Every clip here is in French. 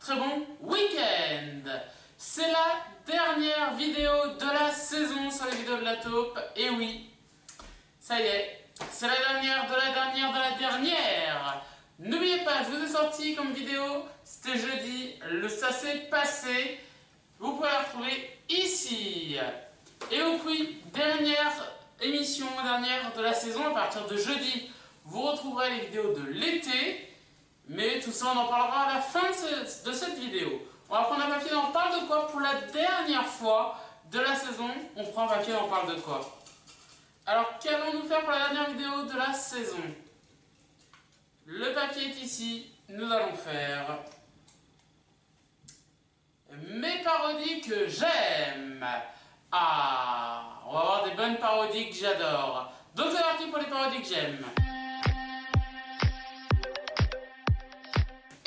très bon week-end. C'est la dernière vidéo de la saison sur les vidéos de la taupe. Et oui, ça y est, c'est la dernière de la dernière de la dernière. N'oubliez pas, je vous ai sorti comme vidéo, c'était jeudi, ça s'est passé. Vous pouvez la retrouver ici. Et au puis, dernière émission, dernière de la saison, à partir de jeudi, vous retrouverez les vidéos de l'été. Mais tout ça, on en parlera à la fin de cette vidéo. On va prendre un papier, on parle de quoi pour la dernière fois de la saison. On prend un papier, on parle de quoi. Alors, qu'allons-nous faire pour la dernière vidéo de la saison? Le papier est ici. Nous allons faire mes parodies que j'aime. Ah, on va avoir des bonnes parodies que j'adore. Donc c'est parti pour les parodies que j'aime.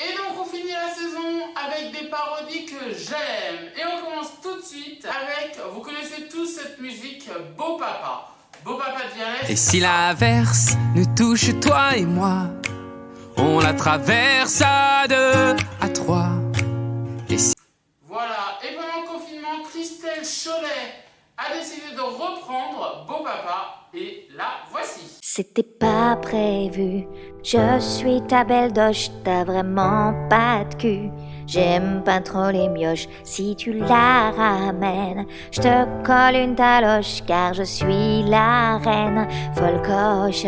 Et donc on finit la saison avec des parodies que j'aime. Et on commence tout de suite avec, vous connaissez tous cette musique Beau Papa. Beau Papa de Vianney. Et si l'averse nous touche toi et moi, on la traverse à deux, à trois. Et si... Voilà, et pendant le confinement, Christelle Cholet a décidé de reprendre Beau Papa. Et la voici. C'était pas prévu, je suis ta belle doche, t'as vraiment pas de cul. J'aime pas trop les mioches, si tu la ramènes, je te colle une taloche, car je suis la reine, folle coche.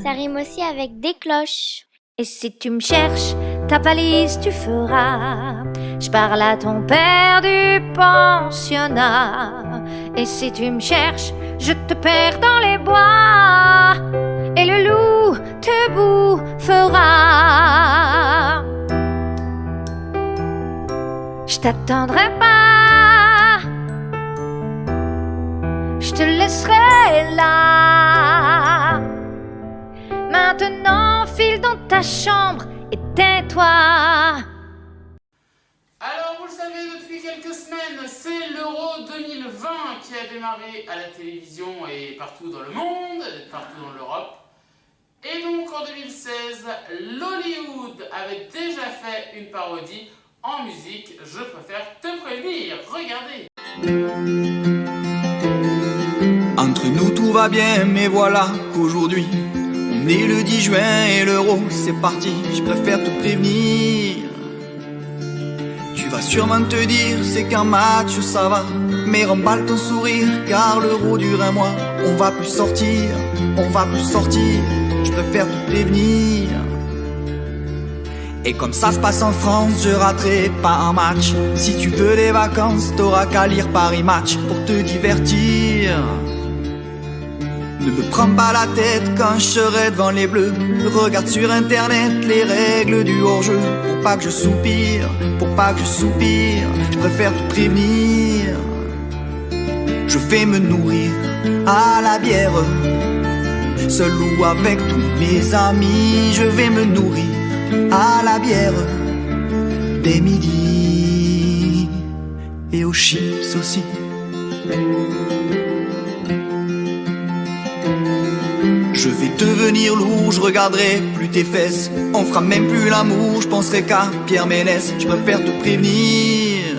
Ça rime aussi avec des cloches. Et si tu me cherches, ta valise tu feras. Je parle à ton père du pensionnat. Et si tu me cherches, je te perds dans les bois. Et le loup te bouffera. Je t'attendrai pas. Je te laisserai là. Maintenant, file dans ta chambre et tais-toi. Alors, vous le savez, depuis quelques semaines, c'est l'Euro 2020 qui a démarré à la télévision et partout dans le monde, partout dans l'Europe. Et donc, en 2016, l'Hollywood avait déjà fait une parodie en musique. Je préfère te prévenir. Regardez. Entre nous tout va bien, mais voilà qu'aujourd'hui on est le 10 juin et l'Euro c'est parti. Je préfère te prévenir. Tu vas sûrement te dire c'est qu'un match ça va, mais remballe ton sourire car l'Euro dure un mois. On va plus sortir, on va plus sortir. Je préfère te prévenir. Et comme ça se passe en France, je raterai pas un match. Si tu veux les vacances, t'auras qu'à lire Paris Match pour te divertir. Ne me prends pas la tête quand je serai devant les bleus. Regarde sur internet les règles du hors-jeu. Pour pas que je soupire, pour pas que je soupire, je préfère te prévenir. Je vais me nourrir à la bière, seul ou avec tous mes amis. Je vais me nourrir à la bière, dès midi, et aux chips aussi. Je vais devenir lourd, je regarderai plus tes fesses. On fera même plus l'amour, je penserai qu'à Pierre Ménès. Je préfère te prévenir.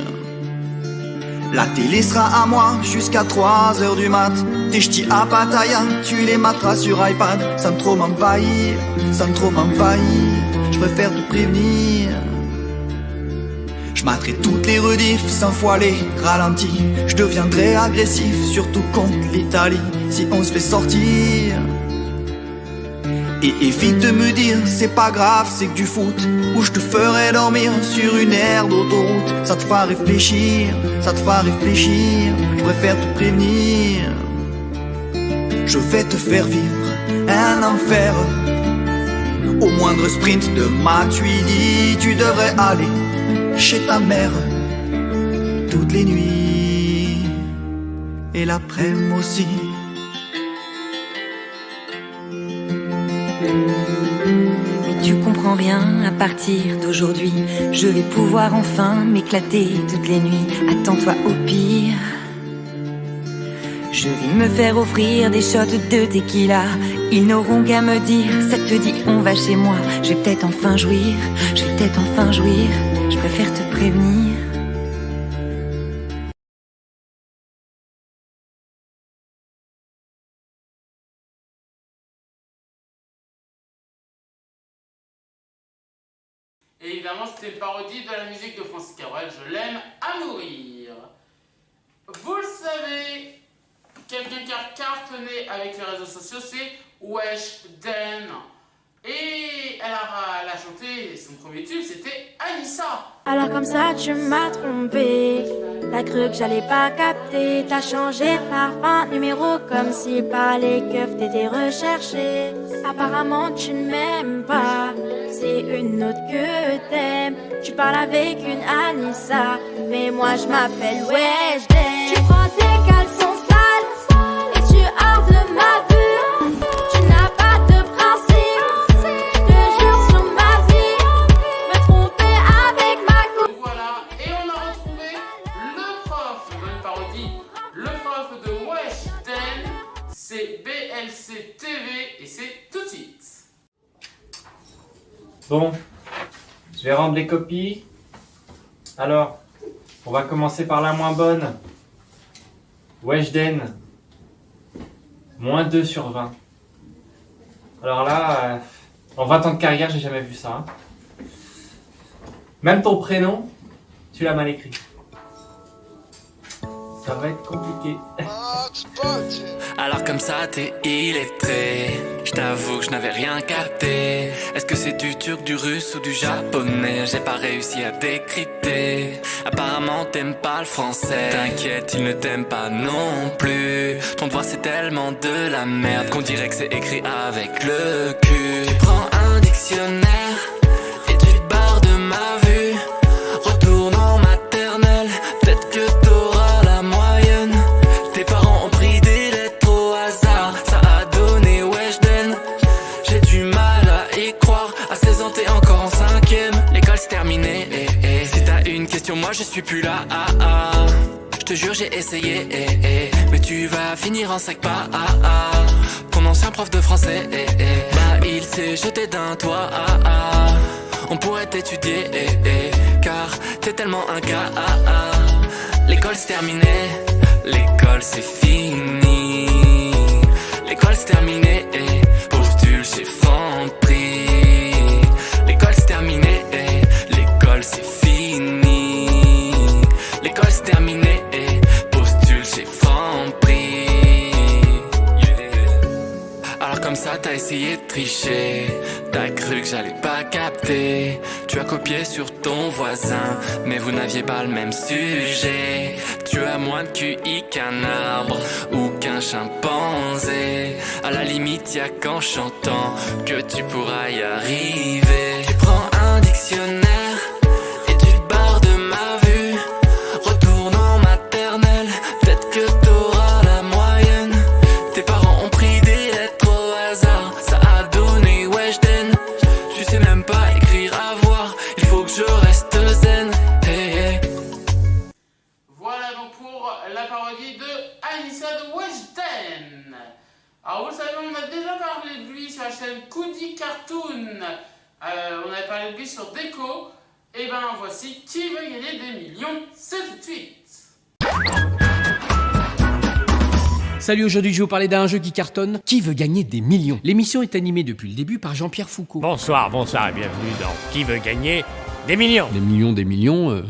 La télé sera à moi jusqu'à 3h du mat. Tes ch'tis à Pattaya, tu les materas sur iPad. Sans trop m'envahir, sans trop m'envahir, je préfère te prévenir. Je materai toutes les rediffs 100 fois les ralentis. Je deviendrai agressif, surtout contre l'Italie, si on se fait sortir. Et évite de me dire c'est pas grave, c'est que du foot, ou je te ferai dormir sur une aire d'autoroute. Ça te fera réfléchir, ça te fera réfléchir. Je préfère te prévenir. Je vais te faire vivre un enfer. Au moindre sprint de Matuidi, tu devrais aller chez ta mère toutes les nuits et l'après-midi aussi. Mais tu comprends rien, à partir d'aujourd'hui je vais pouvoir enfin m'éclater toutes les nuits. Attends-toi au pire. Je vais me faire offrir des shots de tequila. Ils n'auront qu'à me dire, ça te dit on va chez moi. Je vais peut-être enfin jouir, je vais peut-être enfin jouir. Je préfère te prévenir. Et évidemment, c'était une parodie de la musique de Francis Cabrel, Je l'aime à mourir. Vous le savez, quelqu'un qui a cartonné avec les réseaux sociaux, c'est Weshden. Et elle a chanté son premier tube, c'était Anissa. Alors comme ça tu m'as trompé, t'as cru que j'allais pas capter, t'as changé de parfum, numéro comme si par les keufs t'étais recherché. Apparemment tu ne m'aimes pas, c'est une autre que t'aimes. Tu parles avec une Anissa, mais moi je m'appelle Weshden. Tu prends tes caleçons sales et tu hors de ma vue. Tu n'as pas de principe, je te jure sur ma vie, me tromper avec ma coupe. Voilà, et on a retrouvé le prof de la parodie, le prof de Weshden, c'est BLC TV et c'est tout de suite. Bon, je vais rendre les copies. Alors, on va commencer par la moins bonne. Weshden, moins 2 sur 20. Alors là, en 20 ans de carrière, j'ai jamais vu ça. Hein. Même ton prénom, tu l'as mal écrit. Ça va être compliqué. Alors comme ça t'es illettré. Je t'avoue que je n'avais rien capté. Est-ce que c'est du turc, du russe ou du japonais? J'ai pas réussi à décrypter. Apparemment t'aimes pas le français. T'inquiète, il ne t'aime pas non plus. Ton devoir c'est tellement de la merde qu'on dirait que c'est écrit avec le cul. Tu prends un dictionnaire et tu te barres de ma vue. Retourne en maternelle, peut-être que t'auras la moyenne. Tes parents ont pris des lettres au hasard, ça a donné Weshden. J'ai du mal à y croire, à 16 ans t'es encore en 5ème. L'école c'est terminé, Si t'as une question, moi je suis plus là, Je te jure j'ai essayé, mais tu vas finir en sec pas, Ton ancien prof de français, Bah il s'est jeté d'un toit, On pourrait t'étudier, car t'es tellement un gars, L'école c'est terminé, l'école c'est fini. L'école c'est terminé, postule chez Franprix. L'école c'est terminé, l'école c'est fini. L'école c'est terminé, postule chez Franprix. Alors comme ça t'as essayé de tricher, t'as cru que j'allais pas capter. Tu as copié sur ton voisin, mais vous n'aviez pas le même sujet. Tu as moins de QI qu'un arbre ou qu'un chimpanzé. À la limite y'a qu'en chantant que tu pourras y arriver. Tu prends un dictionnaire et tu te barres de ma vue. Retourne en maternelle, peut-être que t'auras la moyenne. Tes parents ont pris des lettres au hasard, ça a donné Weshden. Tu sais même pas écrire à voir, il faut que je reste zen. Voilà donc pour la parodie de Anissa de Weshden. Alors vous le savez, on a déjà parlé de lui sur la chaîne Koudi Cartoon. On avait parlé de lui sur Déco. Et ben voici Qui veut gagner des millions, c'est tout de suite. Salut, aujourd'hui je vais vous parler d'un jeu qui cartonne, Qui veut gagner des millions. L'émission est animée depuis le début par Jean-Pierre Foucault. Bonsoir et bienvenue dans Qui veut gagner des millions. Des millions,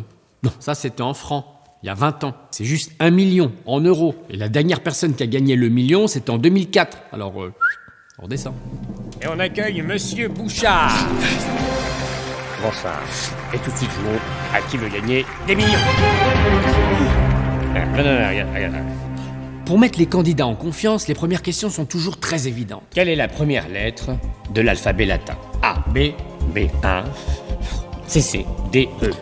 non, ça c'était en francs, il y a 20 ans. C'est juste 1 million en euros. Et la dernière personne qui a gagné le million, c'était en 2004. Alors, on redescend. Et on accueille Monsieur Bouchard. Bonsoir. Et tout de suite, je montre à Qui veut gagner des millions. Non, regarde. Pour mettre les candidats en confiance, les premières questions sont toujours très évidentes. Quelle est la première lettre de l'alphabet latin? A, B, B1, C, C, D, E.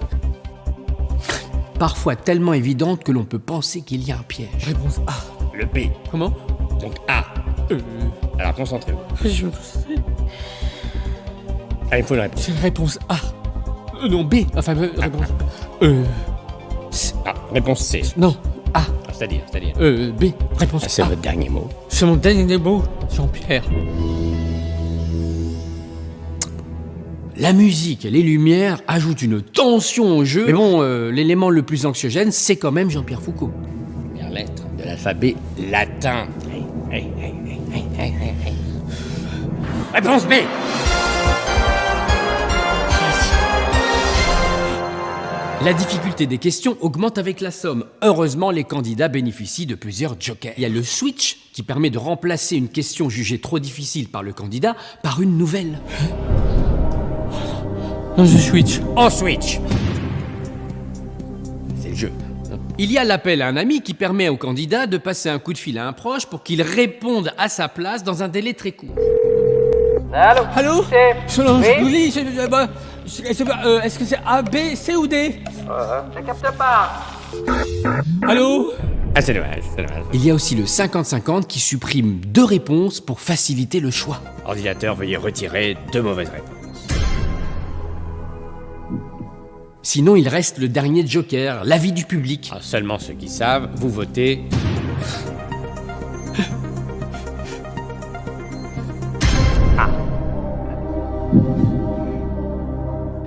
Parfois tellement évidentes que l'on peut penser qu'il y a un piège. Réponse A. Le B. Comment? Donc A. Alors concentrez-vous. Ah, il faut une réponse. C'est une réponse A. Non, B. Enfin, réponse... Ah, réponse C. Non, A. C'est-à-dire B. Réponse A. C'est votre dernier mot. C'est mon dernier mot, Jean-Pierre. la musique et les lumières ajoutent une tension au jeu. Mais bon, l'élément le plus anxiogène, c'est quand même Jean-Pierre Foucault. Première lettre de l'alphabet latin. Réponse B. La difficulté des questions augmente avec la somme. Heureusement, les candidats bénéficient de plusieurs jokers. Il y a le switch qui permet de remplacer une question jugée trop difficile par le candidat par une nouvelle. On switch. C'est le jeu. Il y a l'appel à un ami qui permet au candidat de passer un coup de fil à un proche pour qu'il réponde à sa place dans un délai très court. Allô Solange, oui, est-ce que c'est A, B, C ou D Je capte pas. Allô Ah, c'est dommage. Il y a aussi le 50-50 qui supprime 2 réponses pour faciliter le choix. Ordinateur, veuillez retirer 2 mauvaises réponses. Sinon, il reste le dernier joker, l'avis du public. Alors, seulement ceux qui savent, vous votez.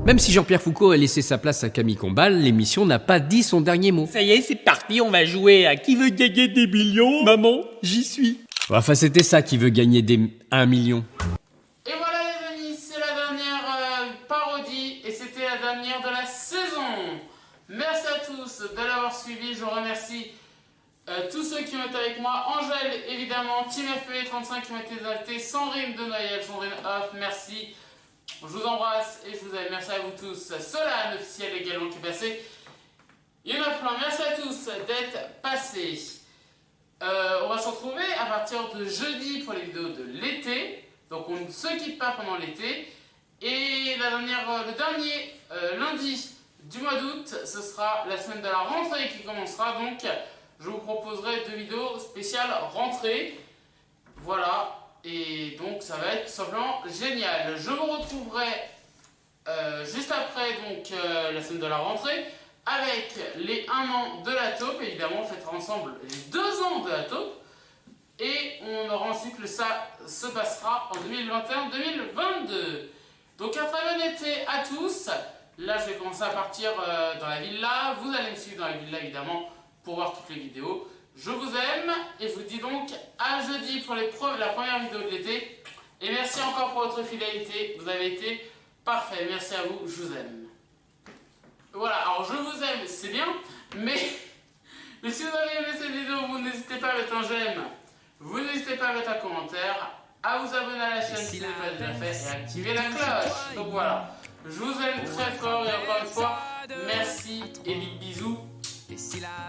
Même si Jean-Pierre Foucault a laissé sa place à Camille Combal, l'émission n'a pas dit son dernier mot. Ça y est, c'est parti, on va jouer à Qui veut gagner des millions. Maman, j'y suis. Enfin, c'était ça qui veut gagner des 1 million. Et voilà les amis, c'est la dernière parodie et c'était la dernière de la saison. Merci à tous de l'avoir suivi, je remercie tous ceux qui ont été avec moi. Angèle évidemment, Team FPE35 qui ont été invités, Sandrine de Noël, Sandrine Off, merci. Je vous embrasse et je vous aime, merci à vous tous. Solane officiel également qui est passé. Il y en a plein, merci à tous d'être passés. On va se retrouver à partir de jeudi pour les vidéos de l'été. Donc on ne se quitte pas pendant l'été. Et le dernier lundi du mois d'août, ce sera la semaine de la rentrée qui commencera. Donc je vous proposerai 2 vidéos spéciales rentrée. Voilà. Et donc ça va être simplement génial. Je vous retrouverai juste après donc, la semaine de la rentrée avec les 1 an de la taupe. Évidemment on fêtera ensemble les 2 ans de la taupe. Et on aura ensuite ça se passera en 2021-2022. Donc un très bon été à tous. Là je vais commencer à partir dans la villa. Vous allez me suivre dans la villa évidemment pour voir toutes les vidéos. Je vous aime et je vous dis donc à jeudi pour la première vidéo de l'été. Et merci encore pour votre fidélité, vous avez été parfait, merci à vous, je vous aime. Voilà, alors je vous aime, c'est bien, mais si vous avez aimé cette vidéo, vous n'hésitez pas à mettre un j'aime, vous n'hésitez pas à mettre un commentaire, à vous abonner à la chaîne si ce n'est pas déjà fait et à activer la cloche. Donc voilà, je vous aime très fort et encore une fois, merci et big bisous.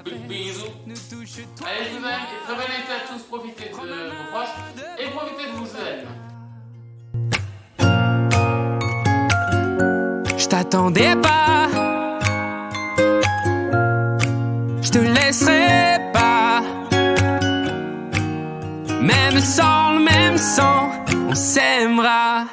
Big bisous. Allez, je vous aime et très bonne été à tous. Profitez de vos proches et profitez de vous, je vous aime. Je t'attendais pas, je te laisserai pas. Même sans le même sang, on s'aimera.